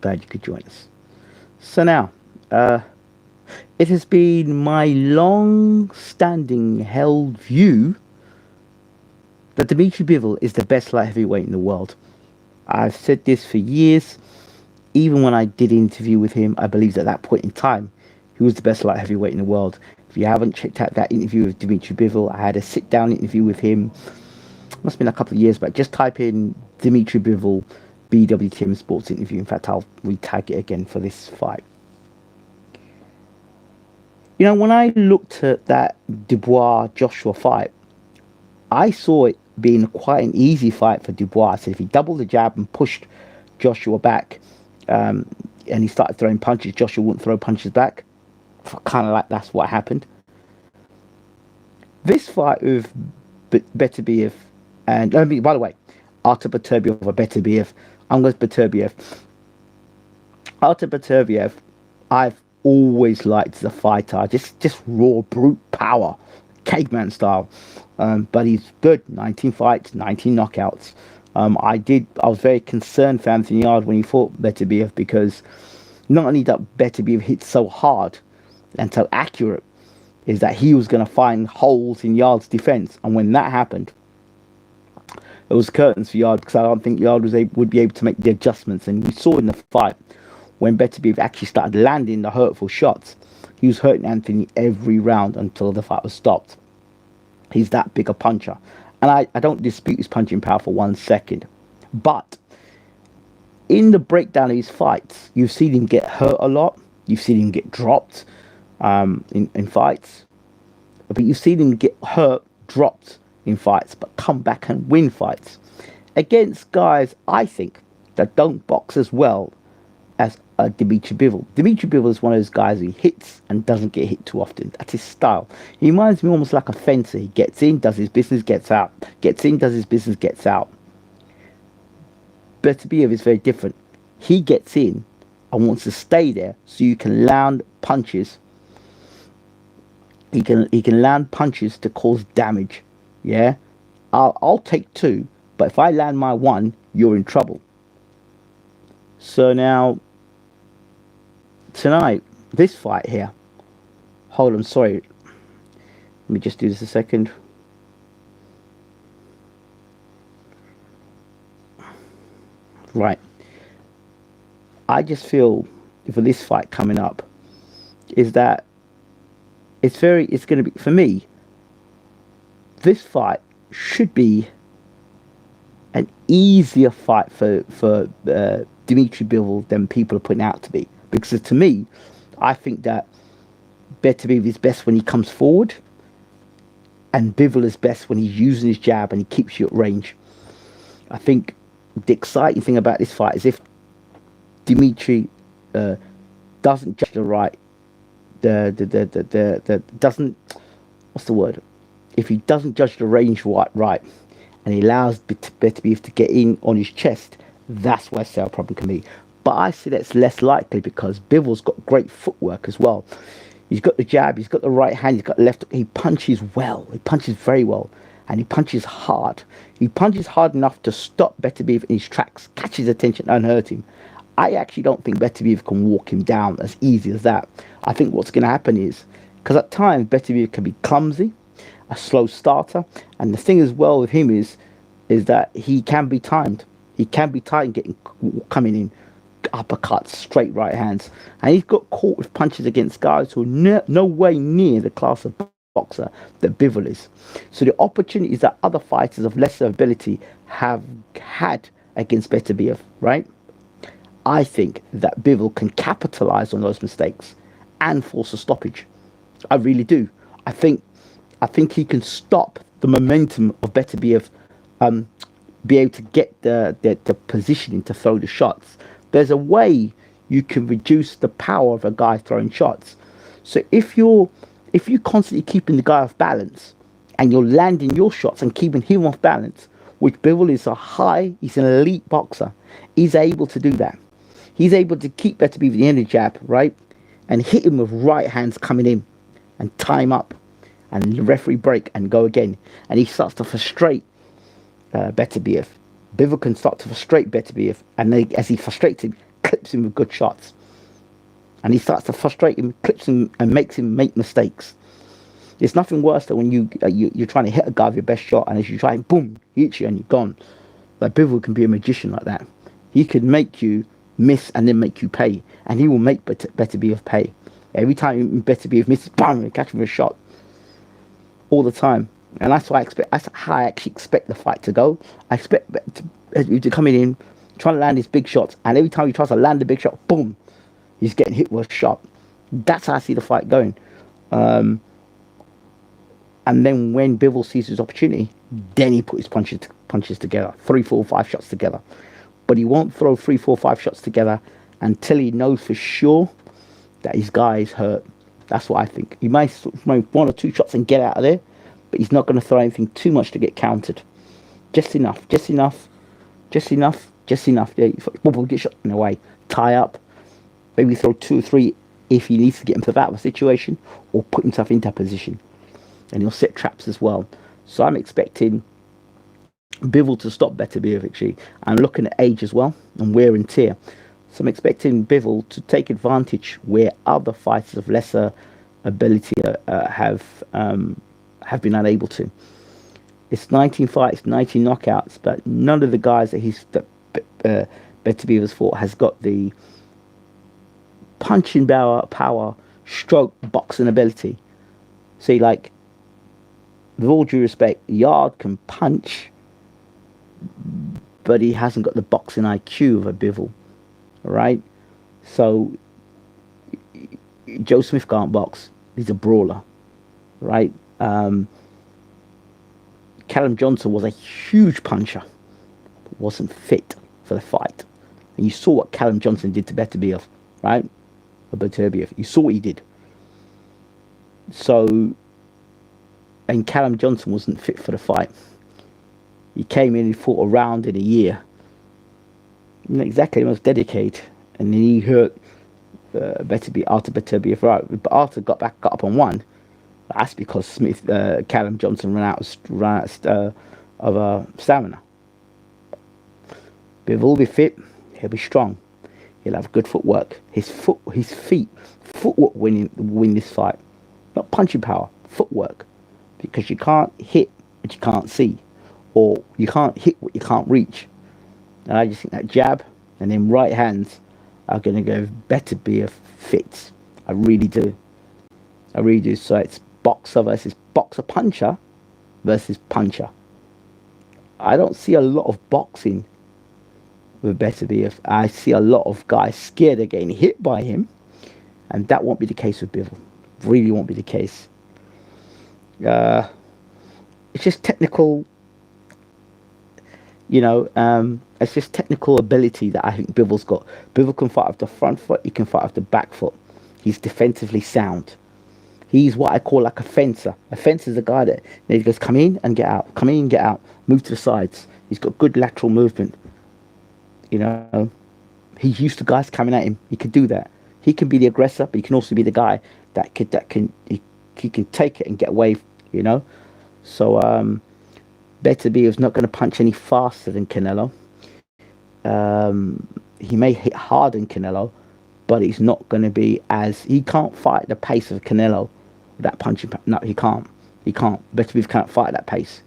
Glad you could join us. So now, it has been my long-standing held view that Dmitry Bivol is the best light heavyweight in the world. I've said this for years. Even when I did an interview with him, I believed at that point in time he was the best light heavyweight in the world. If you haven't checked out that interview with Dmitry Bivol, I had a sit-down interview with him. Must have been a couple of years back. Just type in Dmitry Bivol BWTM sports interview. In fact, I'll re-tag it again for this fight. You know, when I looked at that Dubois-Joshua fight, I saw it being quite an easy fight for Dubois. So if he doubled the jab and pushed Joshua back, and he started throwing punches, Joshua wouldn't throw punches back. Kind of like that's what happened. This fight with Beterbiev, and by the way, Artur Beterbiev or Beterbiev, I'm going to Beterbiev. Artur Beterbiev, I've always liked the fighter, just raw brute power, caveman style. But he's good. 19 fights, 19 knockouts. I was very concerned for Anthony Yarde when he fought Beterbiev, because not only that Beterbiev hit so hard and so accurate, is that he was going to find holes in Yarde's defense. And when that happened, it was curtains for Yarde, because I don't think Yarde would be able to make the adjustments. And we saw in the fight, when Beterbiev actually started landing the hurtful shots, he was hurting Anthony every round until the fight was stopped. He's that big a puncher. And I don't dispute his punching power for 1 second. But in the breakdown of his fights, you've seen him get hurt a lot. You've seen him get dropped in fights. But you've seen him get hurt, dropped in fights, but come back and win fights. Against guys, I think, that don't box as well as Dmitry Bivol. Dmitry Bivol is one of those guys who hits and doesn't get hit too often. That's his style. He reminds me almost like a fencer. He gets in, does his business, gets out. Gets in, does his business, gets out. Beterbiev is very different. He gets in and wants to stay there so you can land punches. He can land punches to cause damage. Yeah? I'll take 2, but if I land my 1, you're in trouble. So now, tonight, this fight here. Hold on, sorry. Let me just do this a second. Right. I just feel for this fight coming up is that it's going to be, for me, this fight should be an easier fight for Dmitry Bivol than people are putting out to be. Because to me, I think that Beterbiev is best when he comes forward, and Bivol is best when he's using his jab and he keeps you at range. I think the exciting thing about this fight is if Dmitry doesn't judge if he doesn't judge the range right, and he allows Beterbiev to get in on his chest, that's where a problem can be. But I see that's less likely because Bivol's got great footwork as well. He's got the jab, he's got the right hand, he's got the left. He punches well. He punches very well. And he punches hard. He punches hard enough to stop Beterbiev in his tracks, catch his attention and hurt him. I actually don't think Beterbiev can walk him down as easy as that. I think what's going to happen is, because at times Beterbiev can be clumsy, a slow starter. And the thing as well with him is that he can be timed. He can be timed coming in. Uppercuts, straight right hands, and he's got caught with punches against guys who are no way near the class of boxer that Bivol is. So the opportunities that other fighters of lesser ability have had against Beterbiev, right? I think that Bivol can capitalize on those mistakes and force a stoppage. I really do. I think he can stop the momentum of Beterbiev, be able to get the positioning to throw the shots. There's a way you can reduce the power of a guy throwing shots. So if you're constantly keeping the guy off balance and you're landing your shots and keeping him off balance, which Bivol is he's an elite boxer, he's able to do that. He's able to keep Beterbiev at the end of the jab, right? And hit him with right hands coming in and tie him up and the referee break and go again. And he starts to frustrate Beterbiev. Bivol can start to frustrate Beterbiev, and as he frustrates him, clips him with good shots. And he starts to frustrate him, clips him, and makes him make mistakes. There's nothing worse than when you're trying to hit a guy with your best shot, and as you try, boom, he hits you and you're gone. Like Bivol can be a magician like that. He could make you miss and then make you pay, and he will make Beterbiev pay. Every time Beterbiev misses, bam, catch him with a shot. All the time. And that's why that's how I actually expect the fight to go. I expect to come in, trying to land his big shots, and every time he tries to land the big shot, boom, he's getting hit with a shot. That's how I see the fight going. And then when Bivol sees his opportunity, then he puts his punches together, 3, 4, 5 shots together. But he won't throw 3, 4, 5 shots together until he knows for sure that his guy is hurt. That's what I think. He might throw 1 or 2 shots and get out of there, but he's not going to throw anything too much to get countered. Just enough. Yeah, get shot in the way. Tie up. Maybe throw 2 or 3 if he needs to get himself out of a situation, or put himself into a position. And he'll set traps as well. So I'm expecting Bivol to stop Beterbiev, actually. I'm looking at age as well and wear and tear. So I'm expecting Bivol to take advantage where other fighters of lesser ability have been unable to. It's 19 fights, 19 knockouts, but none of the guys that Beterbiev has fought has got the punching power, stroke, boxing ability. See, like, with all due respect, Yard can punch, but he hasn't got the boxing IQ of a Bivol, right? So Joe Smith can't box. He's a brawler, right? Callum Johnson was a huge puncher, but wasn't fit for the fight. And you saw what Callum Johnson did to Beterbiev, right? Beterbiev. You saw what he did. So, and Callum Johnson wasn't fit for the fight. He came in and fought a round in a year. Not exactly the most dedicated. And then he hurt Beterbiev, right? But Arthur got up and won. That's because Callum Johnson ran out of stamina. Bivol will be fit. He'll be strong. He'll have good footwork. His footwork win this fight. Not punching power, footwork. Because you can't hit what you can't see, or you can't hit what you can't reach. And I just think that jab and then right hands are going to go better be a fits. I really do. So it's boxer versus boxer, puncher versus puncher. I don't see a lot of boxing with Beterbiev. I see a lot of guys scared of getting hit by him, and that won't be the case with Bivol. Really won't be the case. It's just technical, it's just technical ability that I think Bivol's got. Bivol can fight off the front foot, he can fight off the back foot. He's defensively sound. He's what I call like a fencer. A fencer is a guy that he goes, come in and get out, come in and get out, move to the sides. He's got good lateral movement. He's used to guys coming at him. He can do that. He can be the aggressor, but he can also be the guy that can take it and get away. So Beterbiev is not going to punch any faster than Canelo. He may hit harder than Canelo, but he's not going to be he can't fight the pace of Canelo. That punching, no, he can't. Beterbiev can't fight that pace.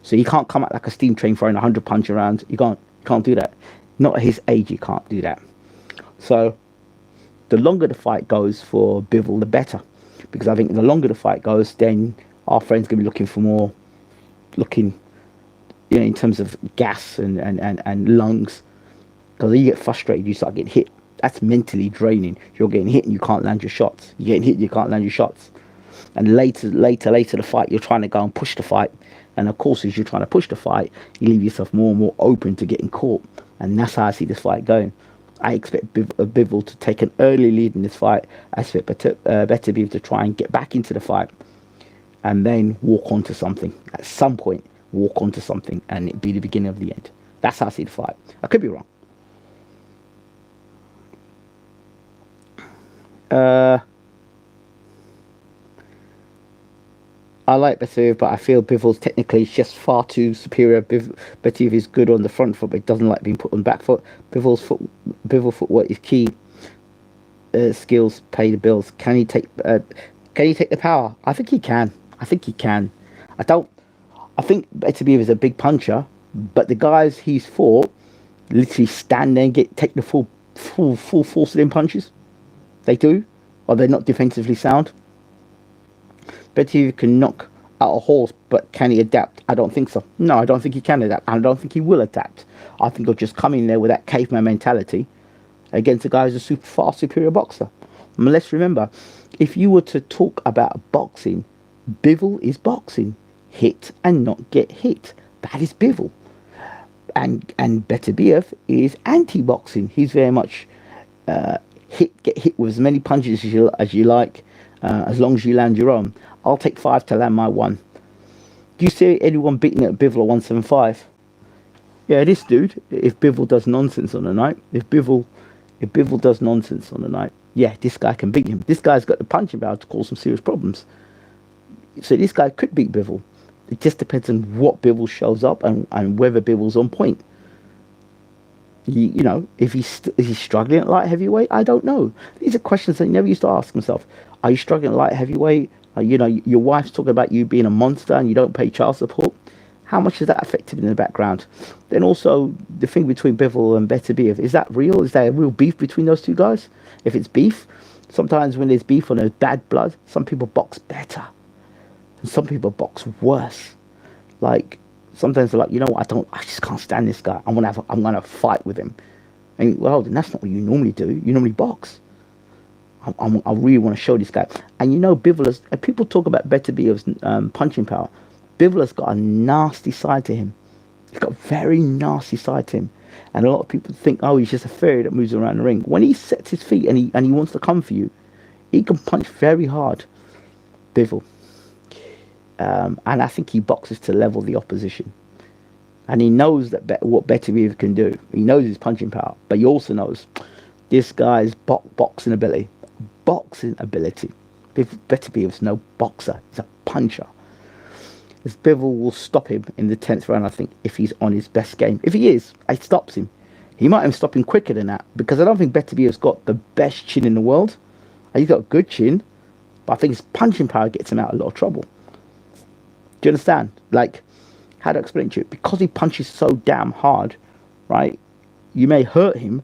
So he can't come out like a steam train throwing 100 punch around. You can't do that. Not at his age, you can't do that. So the longer the fight goes for Bivol, the better. Because I think the longer the fight goes, then our friend's going to be looking, in terms of gas and lungs. Because you get frustrated, you start getting hit. That's mentally draining. You're getting hit and you can't land your shots. You're getting hit and you can't land your shots. And later the fight, you're trying to go and push the fight. And of course, as you're trying to push the fight, you leave yourself more and more open to getting caught. And that's how I see this fight going. I expect Bivol to take an early lead in this fight. I expect Beterbiev to try and get back into the fight. And then walk onto something. At some point, walk onto something. And it be the beginning of the end. That's how I see the fight. I could be wrong. I like Beterbiev, but I feel Bivol's technically is just far too superior. Beterbiev is good on the front foot, but he doesn't like being put on the back foot. Bivol footwork is key. Skills pay the bills. Can he take the power? I think he can. I think he can. I don't. I think Beterbiev is a big puncher, but the guys he's fought literally stand there and take the full force of them punches. They do, or they're not defensively sound. Beterbiev can knock out a horse, but can he adapt? I don't think so. No, I don't think he can adapt. I don't think he will adapt. I think he'll just come in there with that caveman mentality against a guy who's a far superior boxer. And let's remember, if you were to talk about boxing, Bivol is boxing. Hit and not get hit. That is Bivol. And Beterbiev is anti-boxing. He's very much get hit with as many punches as you like, as long as you land your own. I'll take 5 to land my 1. Do you see anyone beating at Bivol at 175? Yeah, this dude, if Bivol does nonsense on the night, if Bivol does nonsense on the night, yeah, this guy can beat him. This guy's got the punching power to cause some serious problems. So this guy could beat Bivol. It just depends on what Bivol shows up and whether Bivol's on point. You know, if is he struggling at light heavyweight? I don't know. These are questions that he never used to ask himself. Are you struggling at light heavyweight? You know, your wife's talking about you being a monster and you don't pay child support. How much is that affected in the background? Then also, the thing between Bivol and Beterbiev, is that real? Is there a real beef between those two guys? If it's beef, sometimes when there's beef or there's bad blood, some people box better. And some people box worse. Like, sometimes they're like, you know what, I just can't stand this guy. I'm gonna fight with him. And well, then that's not what you normally do. You normally box. I really want to show this guy. And you know, Bivol has, and people talk about Beterbiev's punching power. Bivol has got a nasty side to him. He's got a very nasty side to him. And a lot of people think, oh, he's just a fairy that moves around the ring. When he sets his feet and he wants to come for you, he can punch very hard. Bivol. And I think he boxes to level the opposition. And he knows that what Beterbiev can do. He knows his punching power. But he also knows this guy's boxing ability. Boxing ability. Beterbiev's no boxer. He's a puncher. This Bivol will stop him in the 10th round, I think, if he's on his best game. If he is, it stops him. He might even stop him quicker than that, because I don't think Beterbiev's got the best chin in the world. He's got a good chin, but I think his punching power gets him out of a lot of trouble. Do you understand? Like, how to explain to you? Because he punches so damn hard, right? You may hurt him,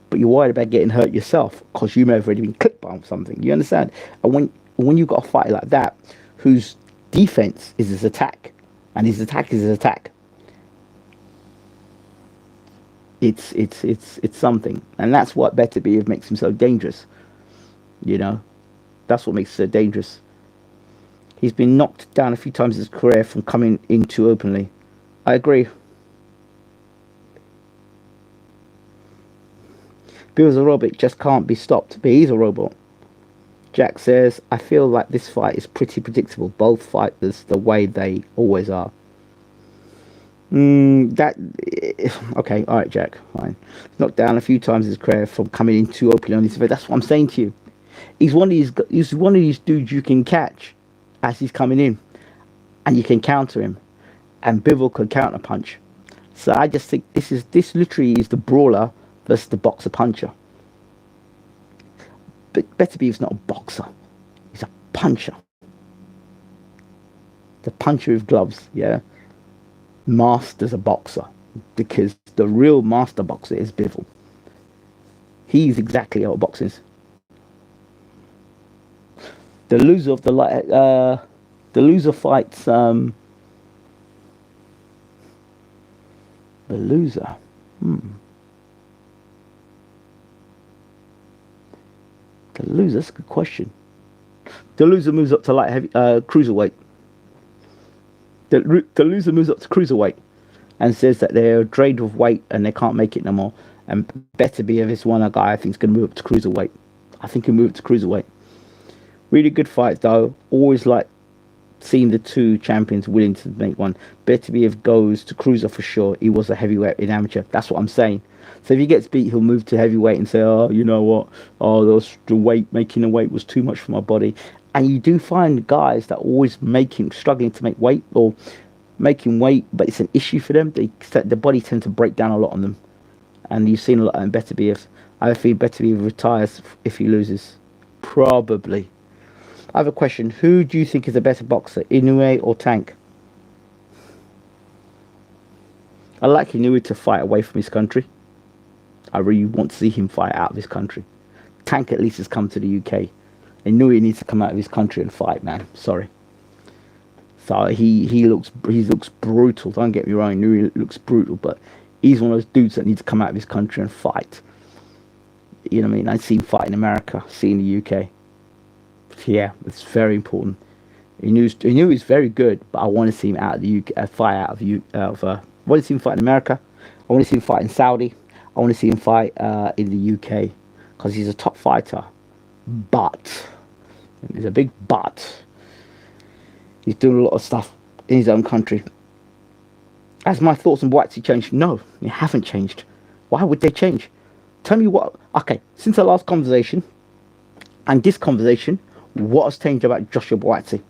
but you're worried about getting hurt yourself, because you may have already been clipped by something. You understand? And when you've got a fighter like that, whose defense is his attack, and his attack is his attack, it's something. And that's what Beterbiev makes him so dangerous. You know, that's what makes him so dangerous. He's been knocked down a few times in his career from coming in too openly. I agree. Bill's a robot, just can't be stopped, but he's a robot. Jack says, I feel like this fight is pretty predictable. Both fighters, the way they always are. Okay, all right, Jack, fine. Knocked down a few times in his career from coming in too openly on this event. That's what I'm saying to you. He's one of these dudes you can catch as he's coming in, and you can counter him, and Bivol could counter punch. So I just think this literally is the brawler versus the boxer puncher. But Beterbiev's not a boxer. He's a puncher. The puncher with gloves, yeah. Master's a boxer, because the real master boxer is Bivol. He's exactly how boxing is. The loser of the loser fights the loser. The loser, that's a good question. The loser moves up to light heavy cruiserweight. The loser moves up to cruiserweight and says that they're drained of weight and they can't make it no more. And Beterbiev is one guy I think is going to move up to cruiserweight. I think he'll move up to cruiserweight. Really good fight though. Always like seeing the two champions willing to make one. Beterbiev goes to cruiser for sure. He was a heavyweight in amateur. That's what I'm saying. So if he gets beat, he'll move to heavyweight and say, oh, you know what? Oh, the weight, making the weight was too much for my body. And you do find guys that always struggling to make weight or making weight, but it's an issue for them. The body tends to break down a lot on them, and you've seen a lot in Beterbiev. I think Beterbiev retires if he loses, probably. I have a question: who do you think is a better boxer, Inoue or Tank? I like Inoue to fight away from his country. I really want to see him fight out of his country. Tank at least has come to the UK. Inoue needs to come out of his country and fight, man. Sorry. So he looks brutal. Don't get me wrong, Inoue looks brutal, but he's one of those dudes that needs to come out of his country and fight. You know what I mean? I see him fight in America, see in the UK. Yeah, it's very important. Inoue is very good, but I want to see him out of the UK, fight out of I want to see him fight in America. I want to see him fight in Saudi. I want to see him fight in the UK because he's a top fighter. But there's a big but. He's doing a lot of stuff in his own country. Has my thoughts on Boatsy changed? No, they haven't changed. Why would they change? Tell me what. Okay, since the last conversation and this conversation, what has changed about Joshua Boatsy?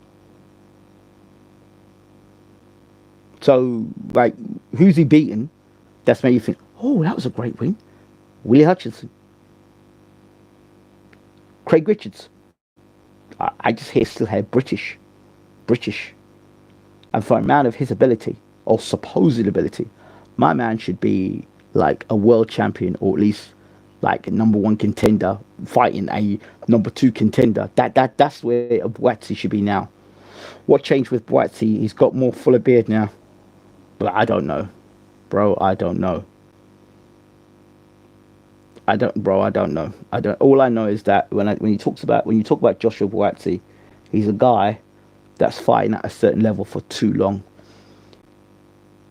So, like, who's he beaten? That's made you think, oh, that was a great win. Willie Hutchinson. Craig Richards. I just still hear British. And for a man of his ability, or supposed ability, my man should be like a world champion, or at least like a #1 contender, fighting a #2 contender. That's where Boatsy should be now. What changed with Boatsy? He's got more fuller beard now. But I don't know. Bro, I don't know. I don't know. All I know is that when you talk about Joshua Boatsy, he's a guy that's fighting at a certain level for too long.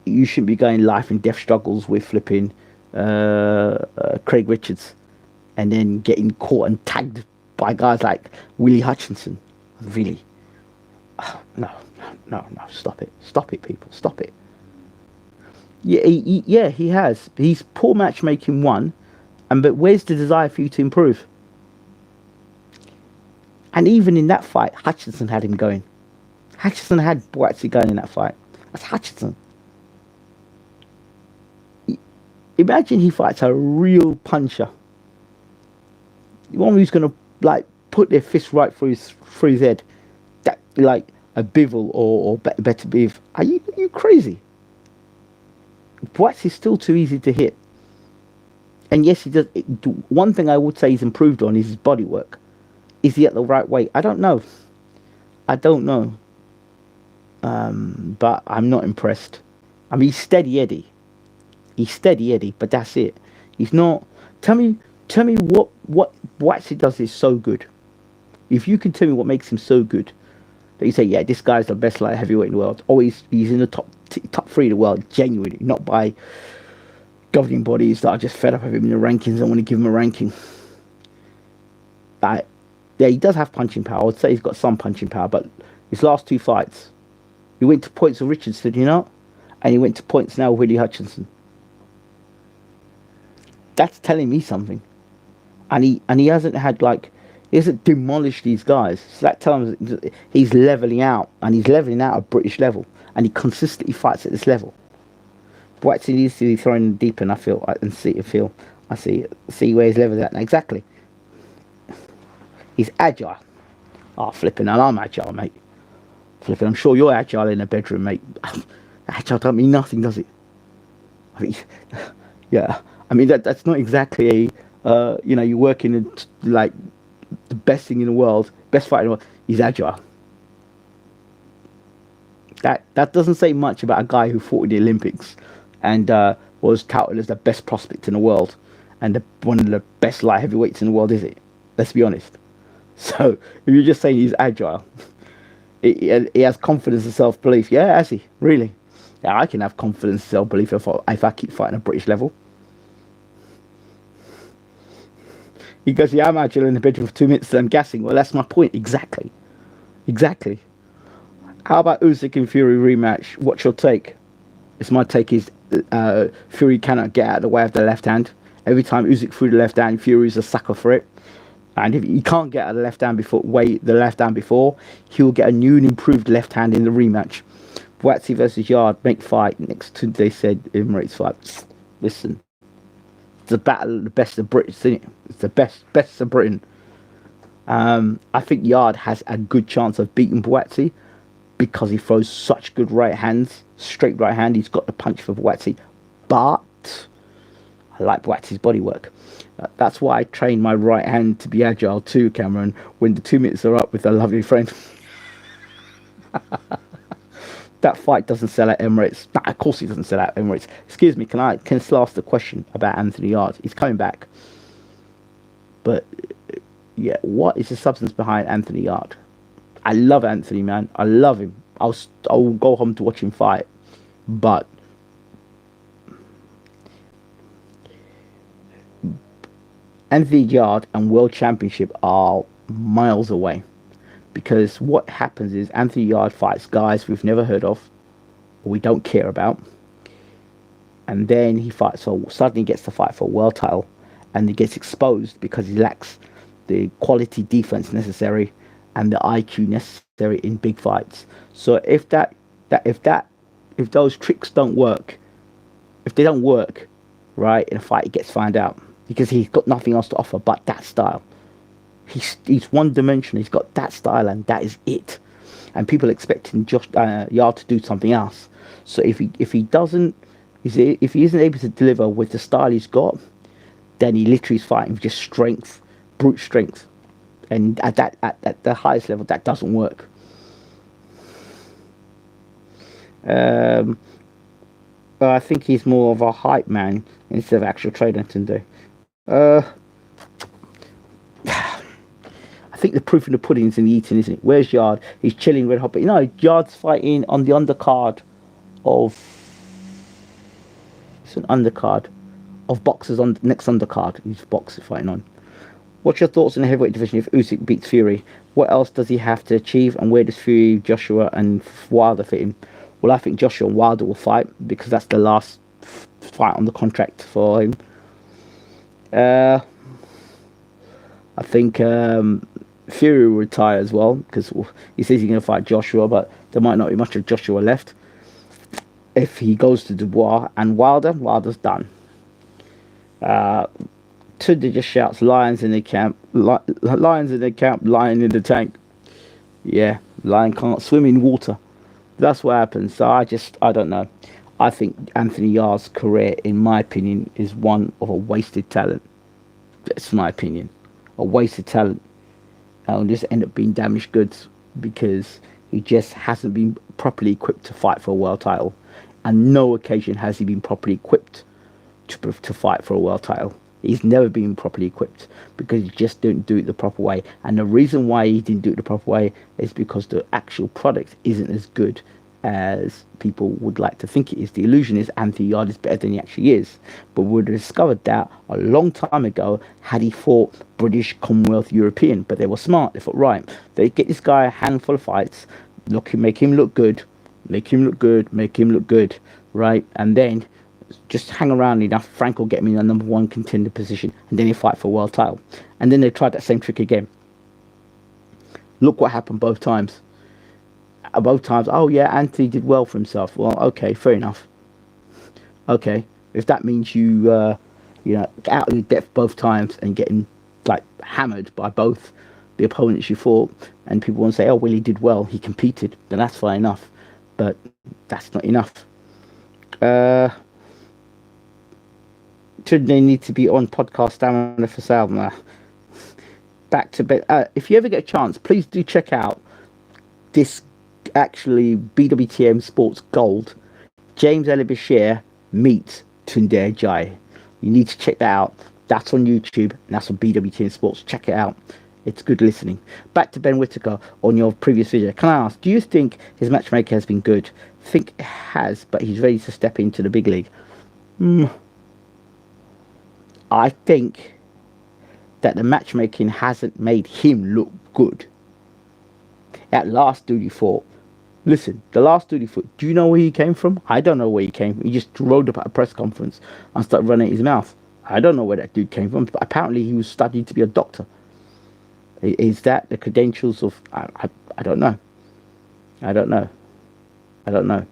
You shouldn't be going life and death struggles with flipping Craig Richards and then getting caught and tagged by guys like Willie Hutchinson. Really? No. Stop it, people. Stop it. Yeah, he has. He's poor matchmaking one, but where's the desire for you to improve? And even in that fight, Hutchinson had him going. Hutchinson had Boatsy going in that fight. That's Hutchinson. Imagine he fights a real puncher. One who's gonna like put their fist right through his head. That like a Bivol or Beterbiev. Are you crazy? Boatsy is still too easy to hit. And yes, he does. One thing I would say he's improved on is his body work. Is he at the right weight? I don't know. But I'm not impressed. I mean, he's steady Eddie. But that's it. He's not. Tell me what Boatsy does is so good. If you can tell me what makes him so good, that you say, yeah, this guy's the best light heavyweight in the world. Or he's in the top 3 of the world, genuinely, not by governing bodies that are just fed up of him in the rankings and want to give him a ranking. Yeah, he does have punching power. I would say he's got some punching power, but his last 2 fights, he went to points with Richards, did he not? And he went to points now with Willie Hutchinson. That's telling me something. And he hasn't demolished these guys. So that tells me he's leveling out, and he's leveling out at British level, and he consistently fights at this level. Boatsy needs to be thrown deeper, and I see where he's leveling at. Exactly. He's agile. Flipping, and I'm agile, mate. Flipping, I'm sure you're agile in the bedroom, mate. Agile don't mean nothing, does it? I mean, yeah. I mean that's not exactly a you're working in like the best thing in the world, best fighter in the world. He's agile. That doesn't say much about a guy who fought in the Olympics and was touted as the best prospect in the world and one of the best light heavyweights in the world, is it? Let's be honest. So if you're just saying he's agile, he has confidence and self-belief. Yeah, has he? Really? Yeah, I can have confidence and self-belief if I keep fighting at British level. He goes, yeah, I'm agile in the bedroom for 2 minutes and I'm gassing. Well, that's my point. Exactly. How about Usyk and Fury rematch? What's your take? My take is Fury cannot get out of the way of the left hand. Every time Usyk threw the left hand, Fury's a sucker for it. And if he can't get a left hand before, the left hand before, he will get a new and improved left hand in the rematch. Boatsy versus Yard, make fight next to, they said, Emirates fight. Listen, it's the battle of the best of Britain, isn't it? It's the best of Britain. I think Yard has a good chance of beating Boatsy because he throws such good right hands, straight right hand. He's got the punch for Boatsy, but I like Boatsy's bodywork. That's why I train my right hand to be agile too, Cameron. When the 2 minutes are up with a lovely friend. That fight doesn't sell out Emirates. Nah, of course he doesn't sell out Emirates. Excuse me, can I still ask the question about Anthony Yarde? He's coming back. But yeah, what is the substance behind Anthony Yarde? I love Anthony, man. I love him. I'll go home to watch him fight. But Anthony Yarde and World Championship are miles away. Because what happens is Anthony Yarde fights guys we've never heard of, or we don't care about. And then he fights for, suddenly gets to fight for a world title. And he gets exposed because he lacks the quality defense necessary and the IQ necessary in big fights. So if those tricks don't work, if they don't work, right, in a fight, he gets found out because he's got nothing else to offer but that style. He's one dimensional. He's got that style, and that is it. And people expecting Yarde to do something else. So if he isn't able to deliver with the style he's got, then he literally is fighting with just strength, brute strength, and at the highest level, that doesn't work. I think he's more of a hype man instead of actual trainer today. I think the proof in the pudding is in the eating, isn't it? Where's Yarde? He's chilling red hot, but Yarde's fighting on the undercard of. It's an undercard of boxers on the next undercard. He's boxer fighting on. What's your thoughts on the heavyweight division if Usyk beats Fury? What else does he have to achieve, and where does Fury, Joshua, and Wilder fit in? Well, I think Joshua and Wilder will fight because that's the last fight on the contract for him. I think Fury will retire as well because he says he's going to fight Joshua, but there might not be much of Joshua left. If he goes to Dubois and Wilder's done. Tudor just shouts, lions in the camp, lions in the camp, lion in the tank. Yeah, lion can't swim in water. That's what happens. So I don't know. I think Anthony Yarde's career, in my opinion, is one of a wasted talent. That's my opinion. A wasted talent. And just end up being damaged goods because he just hasn't been properly equipped to fight for a world title. And no occasion has he been properly equipped to fight for a world title. He's never been properly equipped because he just didn't do it the proper way. And the reason why he didn't do it the proper way is because the actual product isn't as good as people would like to think it is. The illusion is Anthony Yarde is better than he actually is. But we would have discovered that a long time ago had he fought British, Commonwealth, European. But they were smart. They thought, right, they get this guy a handful of fights, make him look good, right? And then just hang around enough, Frank will get him in a number one contender position, and then he fight for a world title. And then they tried that same trick again. Look what happened both times. Both times, oh yeah, Anthony did well for himself. Well, okay, fair enough. Okay, if that means you get out of your depth both times and getting like hammered by both the opponents you fought, and people want to say, oh well, he did well, he competed, then that's fine enough. But that's not enough. Should they need to be on podcast stamina for sale now? Back to bed. If you ever get a chance, please do check out this actually BWTM Sports Gold. James Elibashir meets Tunde Ajayi. You need to check that out. That's on YouTube and that's on BWTM Sports. Check it out. It's good listening. Back to Ben Whittaker on your previous video. Can I ask, do you think his matchmaker has been good? Think it has, but he's ready to step into the big league. I think that the matchmaking hasn't made him look good. That last dude he fought, listen, the last dude he fought, do you know where he came from? I don't know where he came from. He just rode up at a press conference and started running his mouth. I don't know where that dude came from, but apparently he was studying to be a doctor. Is that the credentials of? I don't know. I don't know. I don't know.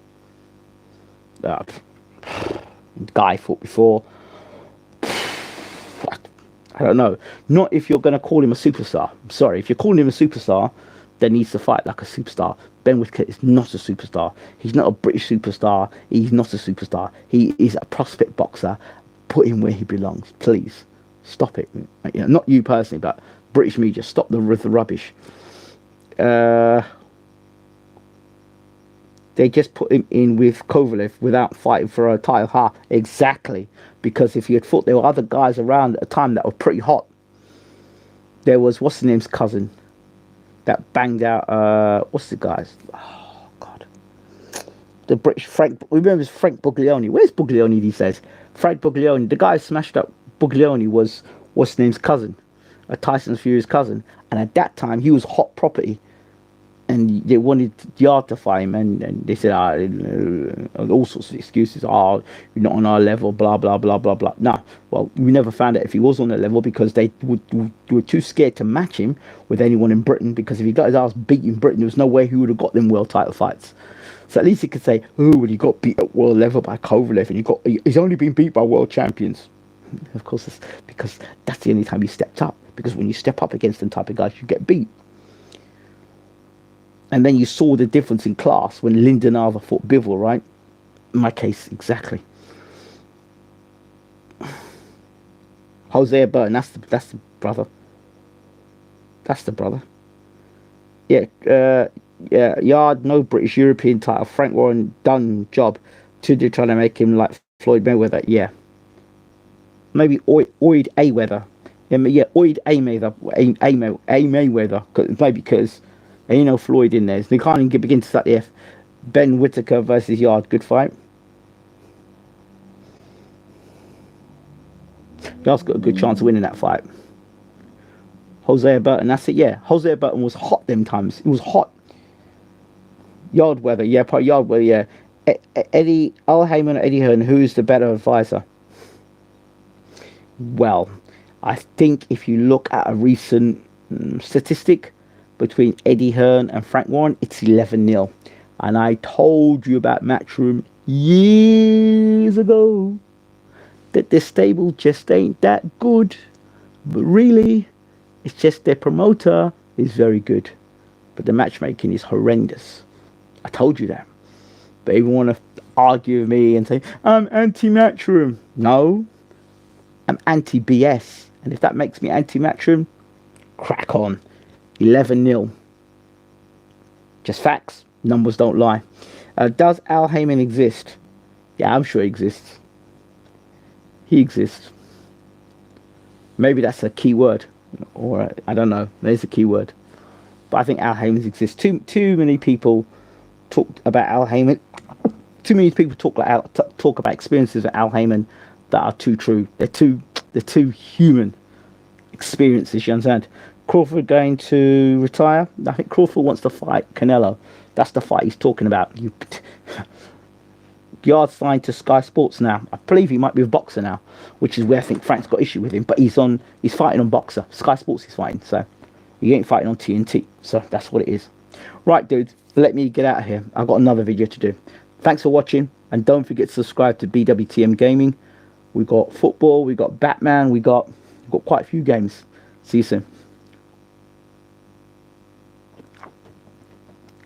Uh, Guy fought before. I don't know. Not if you're going to call him a superstar. I'm sorry. If you're calling him a superstar, then he needs to fight like a superstar. Ben Whittaker is not a superstar. He's not a British superstar. He's not a superstar. He is a prospect boxer. Put him where he belongs. Please. Stop it. You know, not you personally, but British media. Stop the rubbish. They just put him in with Kovalev without fighting for a title. Ha, exactly. Because if you had thought there were other guys around at the time that were pretty hot, there was, what's the name's cousin that banged out, what's the guy's? Oh, God. The British Frank, remember Frank Buglioni. Where's Buglioni these days? Frank Buglioni. The guy who smashed up Buglioni was, what's the name's cousin? Tyson Fury's cousin. And at that time, he was hot property. And they wanted Yard to fight him, and they said, all sorts of excuses. Oh, you're not on our level, blah, blah, blah, blah, blah. No, well, we never found out if he was on the level because they were too scared to match him with anyone in Britain, because if he got his ass beat in Britain, there was no way he would have got them world title fights. So at least he could say, oh, well, he got beat at world level by Kovalev, and he's only been beat by world champions. Of course, it's because that's the only time he stepped up. Because when you step up against them type of guys, you get beat. And then you saw the difference in class when Lyndon Arthur fought Bivol, right? In my case, exactly. Hosea Burton, that's the brother. That's the brother. Yeah, Yard, no British European title. Frank Warren, done job. They're trying to make him like Floyd Mayweather. Yeah. Maybe Oid Mayweather. Yeah, Oid Mayweather. Mayweather. Maybe because... Ain't no Floyd in there. So they can't even begin to start the F. Ben Whittaker versus Yard. Good fight. Yard's got a good chance of winning that fight. Hosea Burton. That's it, yeah. Hosea Burton was hot them times. It was hot. Yard weather. Yeah, probably Yard weather, yeah. Eddie, Al Heyman or Eddie Hearn, who's the better advisor? Well, I think if you look at a recent statistic, between Eddie Hearn and Frank Warren, it's 11-0. And I told you about Matchroom years ago that this stable just ain't that good. But really, it's just their promoter is very good. But the matchmaking is horrendous. I told you that. But you want to argue with me and say, I'm anti-Matchroom. No, I'm anti-BS. And if that makes me anti-Matchroom, crack on. 11-0. Just facts. Numbers don't lie. Does Al Heyman exist? Yeah, I'm sure he exists. He exists. Maybe that's a key word. Or I don't know. There's a key word. But I think Al Heyman exists. Too many people talk about Al Heyman. Too many people talk about experiences of Al Heyman that are too true. They're too human experiences, you understand? Crawford going to retire? I think Crawford wants to fight Canelo. That's the fight he's talking about. Yard signed to Sky Sports now. I believe he might be a boxer now, which is where I think Frank's got issue with him. But he's fighting on boxer. Sky Sports he's fighting, so he ain't fighting on TNT. So that's what it is. Right, dude, let me get out of here. I've got another video to do. Thanks for watching, and don't forget to subscribe to BWTM Gaming. We got football, we got Batman, we got quite a few games. See you soon.